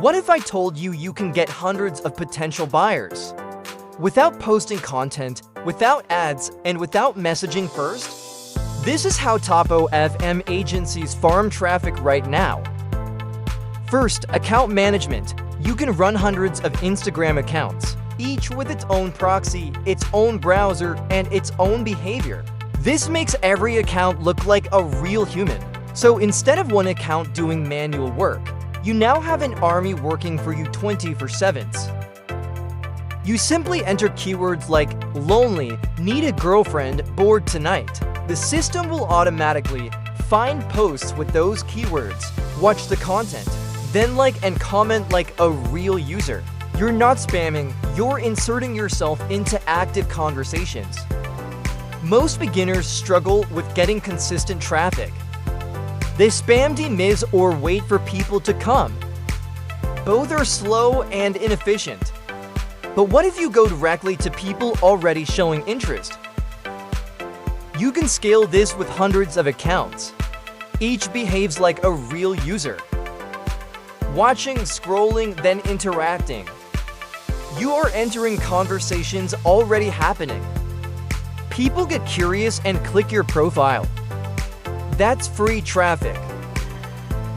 What if I told you you can get hundreds of potential buyers without posting content, without ads, and without messaging first? This is how top OFM agencies farm traffic right now. First, account management. You can run hundreds of Instagram accounts, each with its own proxy, its own browser, and its own behavior. This makes every account look like a real human. So instead of one account doing manual work, you now have an army working for you 24/7. You simply enter keywords like lonely, need a girlfriend, bored tonight. The system will automatically find posts with those keywords, watch the content, then like and comment like a real user. You're not spamming, you're inserting yourself into active conversations. Most beginners struggle with getting consistent traffic. They spam dismiss or wait for people to come. Both are slow and inefficient. But what if you go directly to people already showing interest? You can scale this with hundreds of accounts. Each behaves like a real user. Watching, scrolling, then interacting. You are entering conversations already happening. People get curious and click your profile. That's free traffic.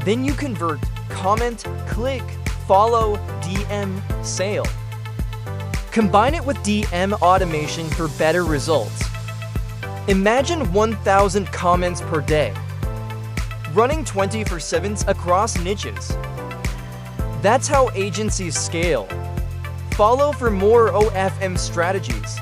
Then you convert, comment, click, follow, DM, sale. Combine it with DM automation for better results. Imagine 1,000 comments per day, running 24/7 across niches. That's how agencies scale. Follow for more OFM strategies.